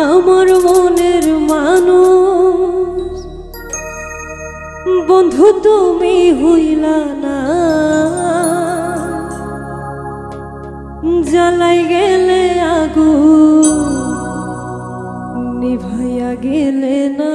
আমার মনের মানুষ বন্ধু তুমি হইলা না, জ্বালাই গেলে আগুন নিভাইয়া গেলে না।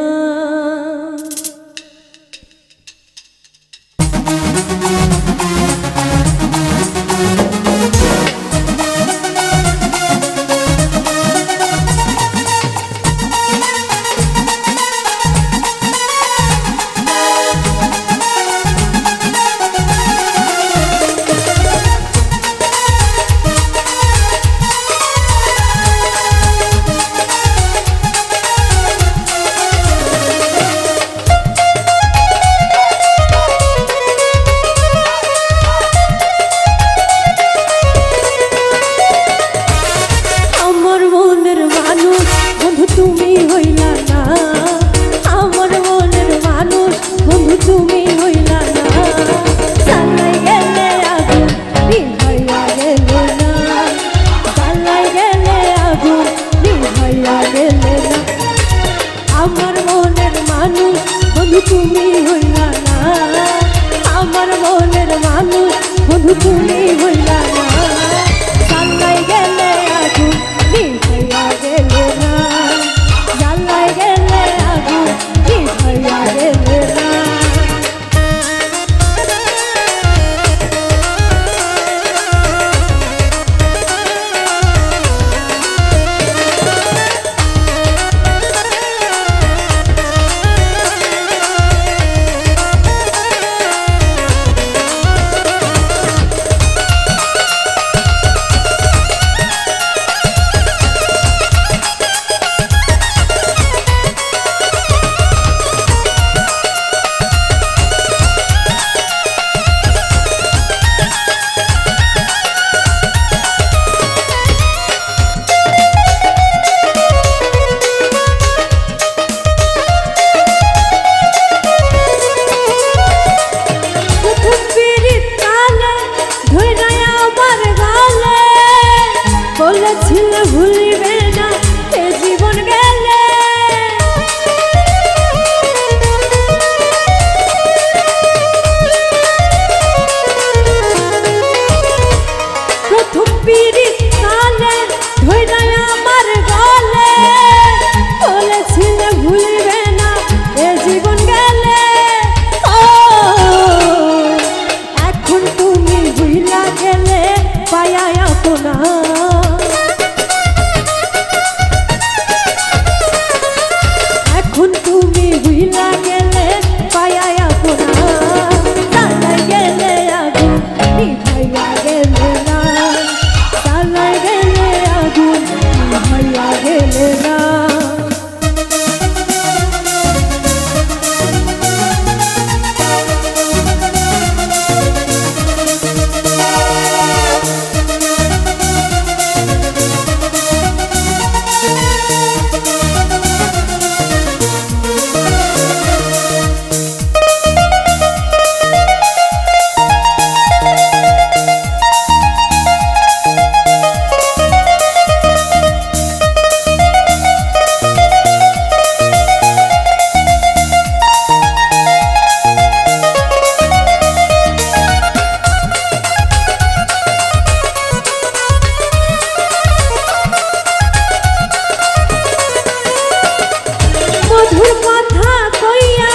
তুমি হইলা না, আমার মনের মানুষ বন্ধু তুমি হইলা না, জ্বালাই গেলে আগুন নিভাইয়া গেলে না, জ্বালাই গেলে আগুন নিভাইয়া গেলে না। আমার মনের মানুষ বন্ধু তুমি হইলা না, আমার মনের মানুষ বন্ধু তুমি হইলা না, জ্বালাই গেলে আগুন নিভাইয়া গেলে না, জ্বালাই গেলে আগুন নিভাইয়া গেলে না। বলেছিলে ভুলিবে না এ জীবন গেলে, প্রথম পিরিত কালে ধইরাই আমার গলে, বলেছিলে ভুলিবে না এ জীবন গেলে। ও এখন তুমি ভুইলা গেলে পায়া আপনা, তুমি ভুইলা গেলে পায়া আপনা, জ্বালাই গেলে আগুন নিভাইয়া গেলে না, জ্বালাই গেলে আগুন নিভাইয়া গেলে না। মধুর কথা কইয়া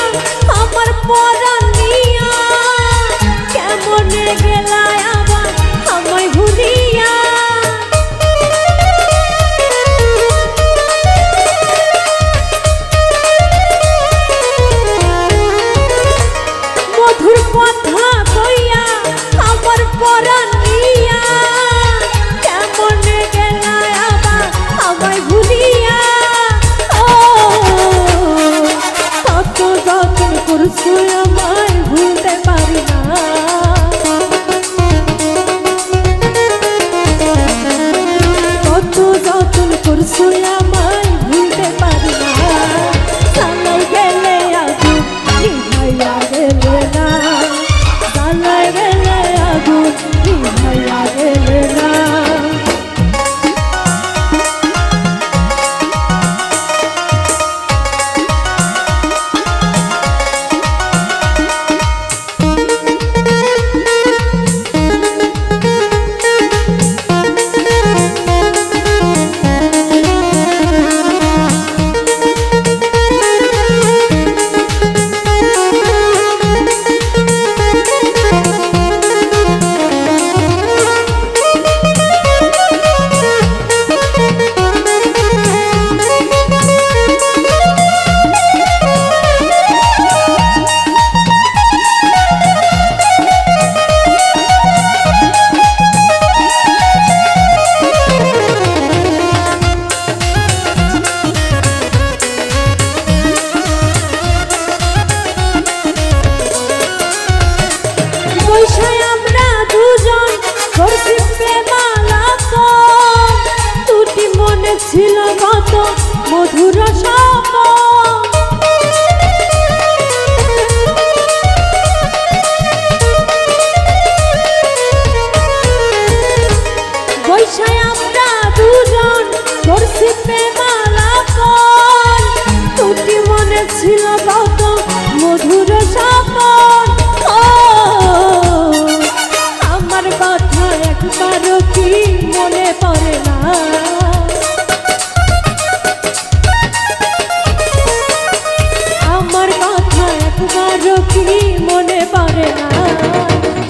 আমার পরাণ নিয়া, কেমনে গেলায় আবার আমায় ভুলিয়া, মধুর কথা কইয়া আমার পরাণ নিয়া, কেমনে গেলায় আবার আমায় ভুলিয়া। কত যত্ন করছো আমায় ভুলতে পারি না, কত যত্ন করছো আমায় ভুলতে পারি না, জ্বালাই গেলে আগুন নিভাইয়া গেলে না, জ্বালাই গেলে আগুন নিভাইয়া গেলে না। করছি প্রেমালাপন দুটি মনে ছিল কত মধুর স্বপন আমার কথা একবারও কি মনে পড়ে না আমার কথা একবারও কি মনে পড়ে না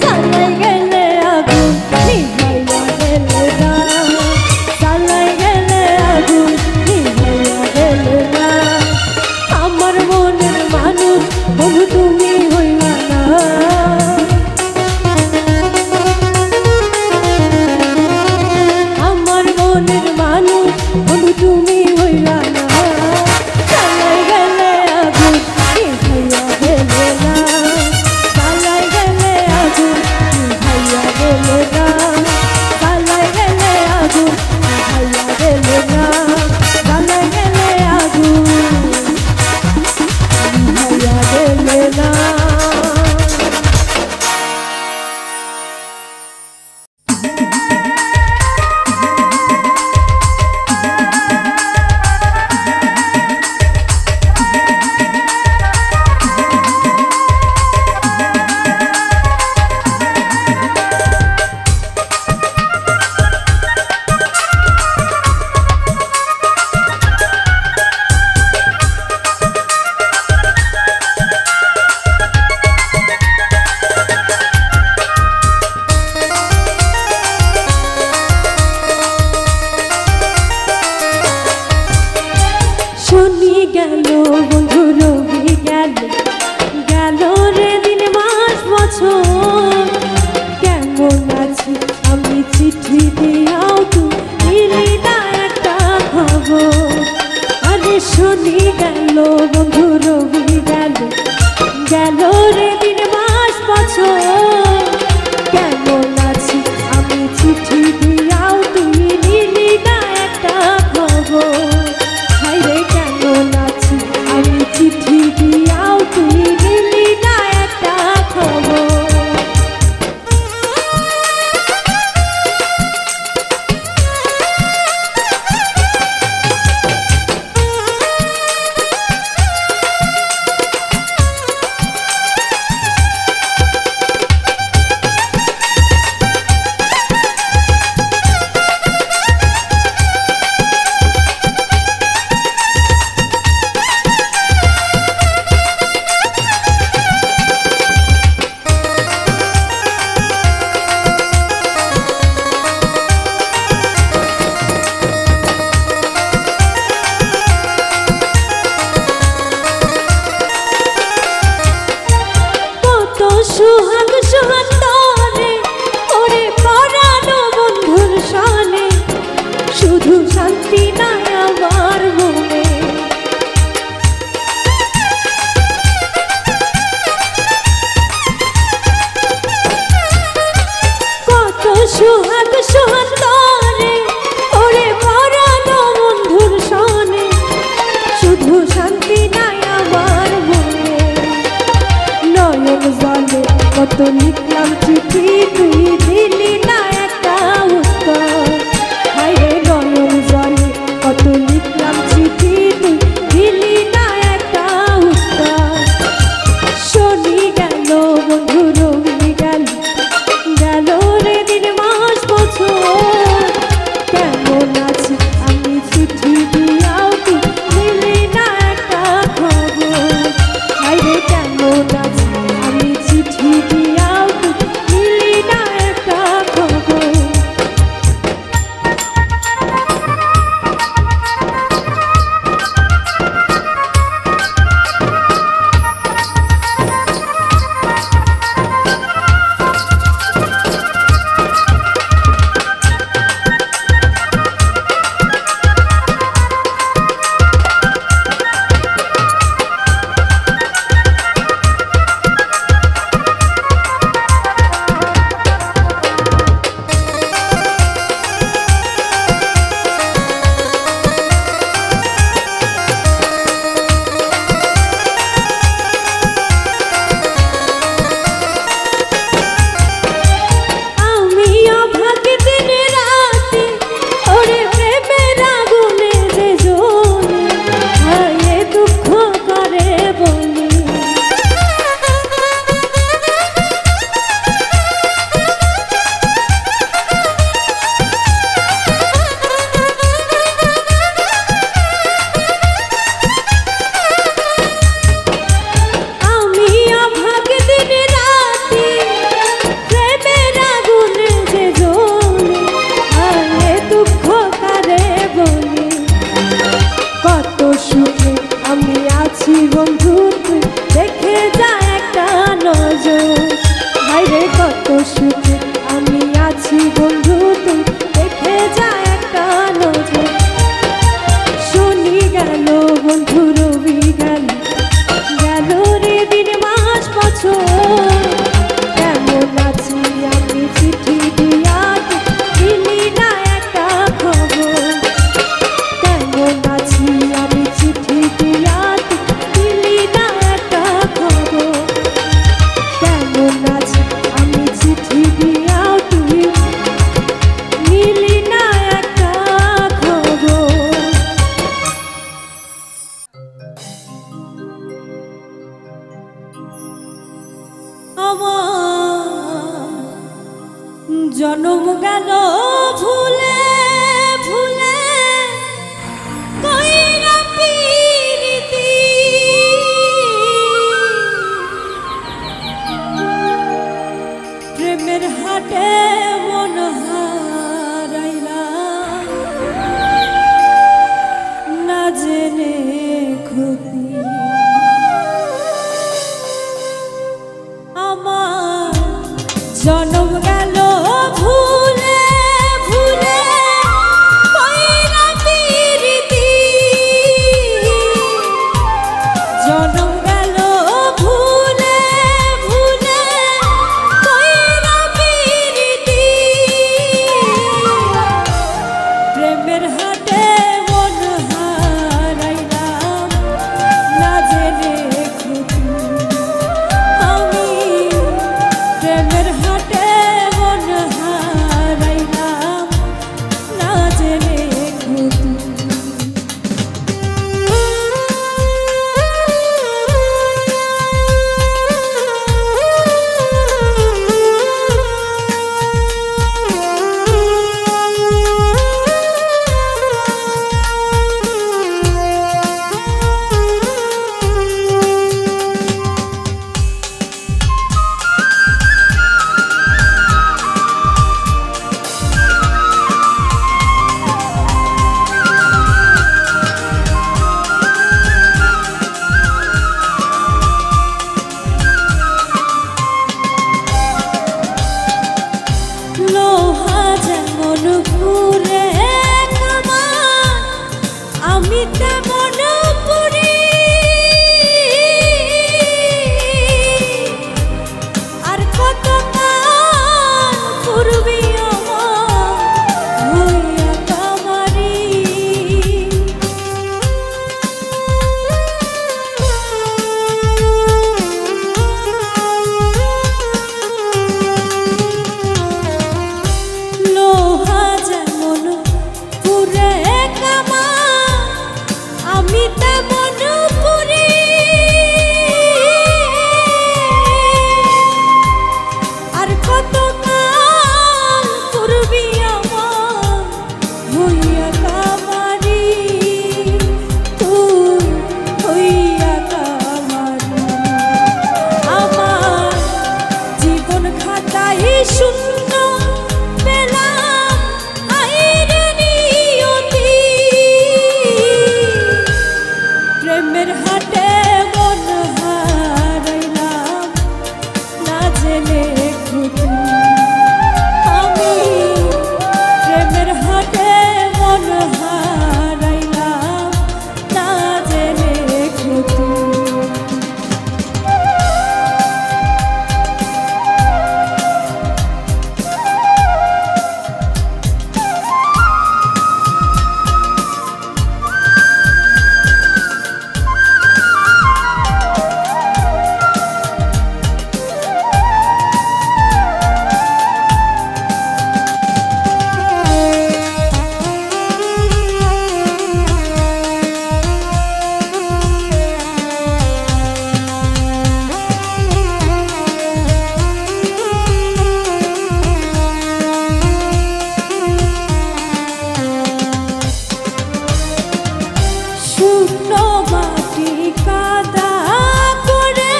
চালাই গেলে আগুন নিভাইয়া গেলে না চালাই গেলে আগুন নিভাইয়া গেলে না আমার মনের মানুষ বন্ধু তুমি হইলা না আমার মনের মানুষ বন্ধু তুমি হইলা না চালাই গেলে আগুন নিভাইয়া গেলে না চালাই গেলে আগুন নিভাইয়া গেলে না চালাই গেলে আগুন নিভাইয়া গেলে না চালাই গেলে আগুন নিভাইয়া গেলে না শনি গেল বন্ধু রবি গেল গেল রে দিন মাস বছর কেমন আছি আমি চিঠি দিয়াও তুমি নিলি না একটা খবর আরে শনি গেল বন্ধু রবি গেল গেল রে দিন মাস বছর কেমন আছি আমি চিঠি দিয়াও তুমি নিলি না একটা খবর আমি চিঠি দিয়াও তুই নিলি না একটা খবর সুহাগ সুহান্তরে ওরে পরানো বন্ধুর সনে শুধু শান্তি নাই আমার মনে কত সুহাগ সুহান্তরে ওরে পরানো বন্ধুর সনে শুধু শান্তি নাই আমার মনে নয়ন জলে কত লিখলাম চিঠি তুই দিলি না একটা উত্তর হায়রে নয়ন জলে জনম গেল ভুলে ভুলে কইরা পিরিতি প্রেমের হাটে মন হারাইলাম না জেনে ক্ষতি আমার জনম গেল ভুলে ভুলে কইরা পিরিতি জনম গেল ভুলে ভুলে কইরা পিরিতি প্রেমের হাটে মন হারাইলাম না জেনে ক্ষতি আমি প্রেমের হাটে মন হারাইলাম না জেনে ক্ষতি লোহা যেমন পুরে কামান আমি তেমন পুরি আর কত কাল পুরবি আমার হইয়া কামারি লোহা যেমন পুরে কামান আমি তেমন পুরি আর কত কাল পুরবি আমার হইয়া কামারি তুই হইয়া কামারি আমার জীবন খাতায় শূন্য পেলাম আইরে নিয়তি প্রেমের হাটে মন হারাইলাম না জেনে ক্ষতি আমি প্রেমের হাটে মন হারাইলাম না জেনে ক্ষতি শুকনো মাটি কাদা করে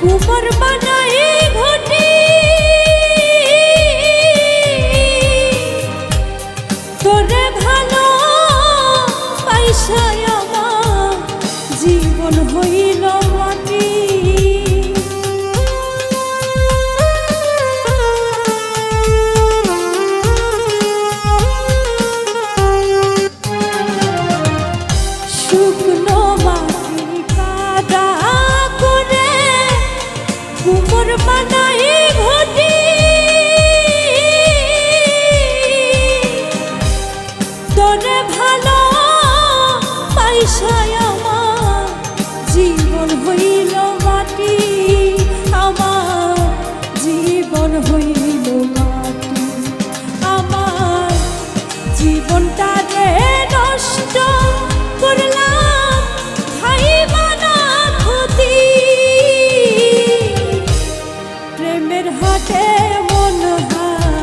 কুমার বানাই ঘটি তোরে ভালো পাইসায় আমার জীবন হইল মাটি শুকনো মাটি কাদা করে কুমোর বানাই ঘটি তোরে ভালো পাইসায় আমার জীবন হইল মাটি আমার জীবন হইল মাটি আমার জীবনটা রে নষ্ট করলাম ভাই বানা ক্ষতি প্রেমের হাটে মন হারাইলাম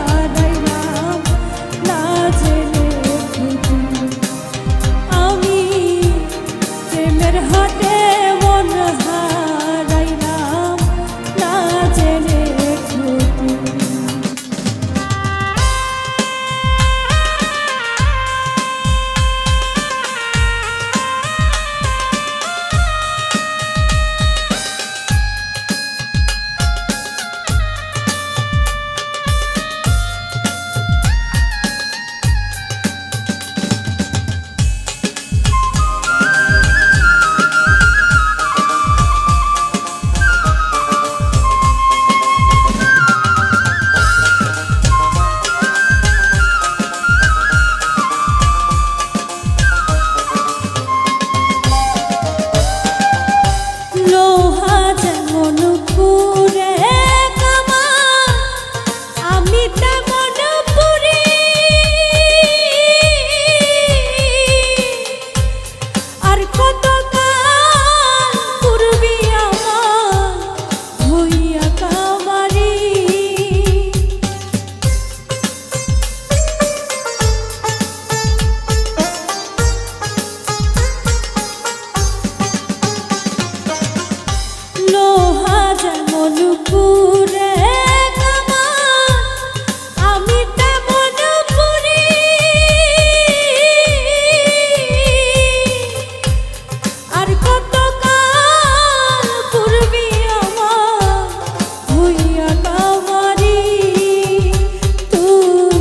পুরে কামান আমি তেমন পুরি আর কত কাল পূর্বী আমার হইয়া কামারি তুই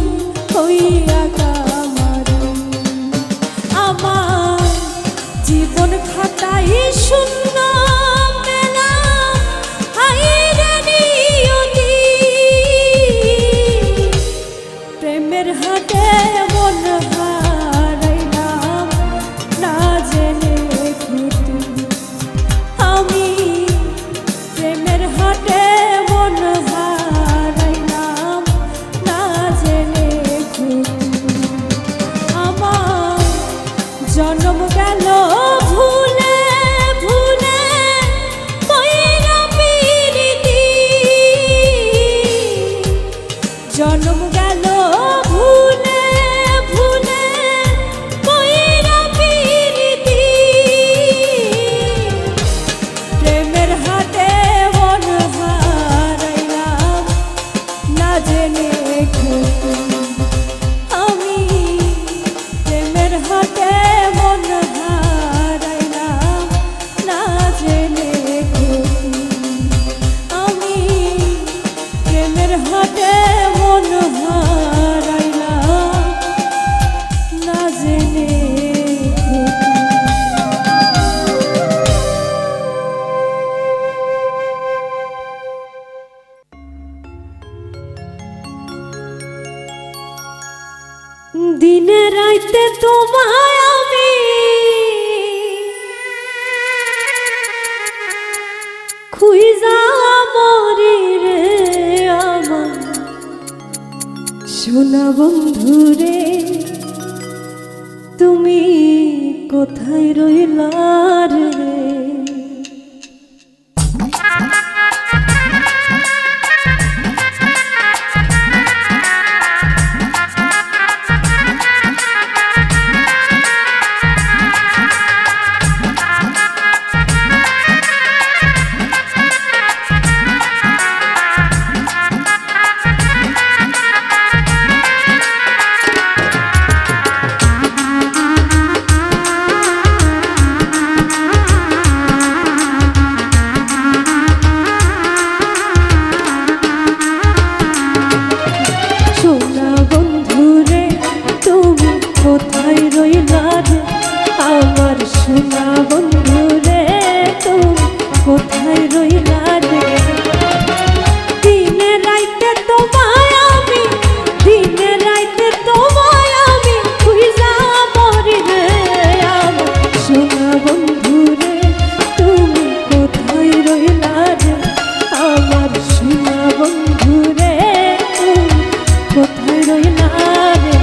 হইয়া কামারি আমার জীবন খাতাই শূন্য মেলা হাইরে নিয়তি প্রেমের হাটে মন হারাইলাম না জেনে ঘুটি আমি প্রেমের হাটে মন হারাইলাম না জেনে ঘুটি আমার জন্ম গেল ভুলে ভুলে কইরা পিরিতি জন্ম গেল ভুলে ভুলে কইরা পিরিতি প্রেমের হাটে মন হারাইলাম না জেনে ঘুটি আমি প্রেমের হাটে মন হারাইলাম না জেনে ঘুটি আমি প্রেমের হাটে মন হারাইলাম না জেনে দিনে রাইতে তোমায় আমি খুইজা মরি রে আমার সোনা বন্ধু রে তুমি কোথায় রইলা রে কোথায় রইলা রে আমার সোনা বন্ধু রে তুমি কোথায় রইলা রে দিনে রাইতে তোমায় আমি দিনে রাইতে তোমায় আমি খুঁজা মরি রে আমার সোনা বন্ধু রে তুমি কোথায় রইলা রে আমার সোনা বন্ধু রে তুমি কোথায় রইলা রে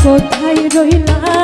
কোথায় রইলা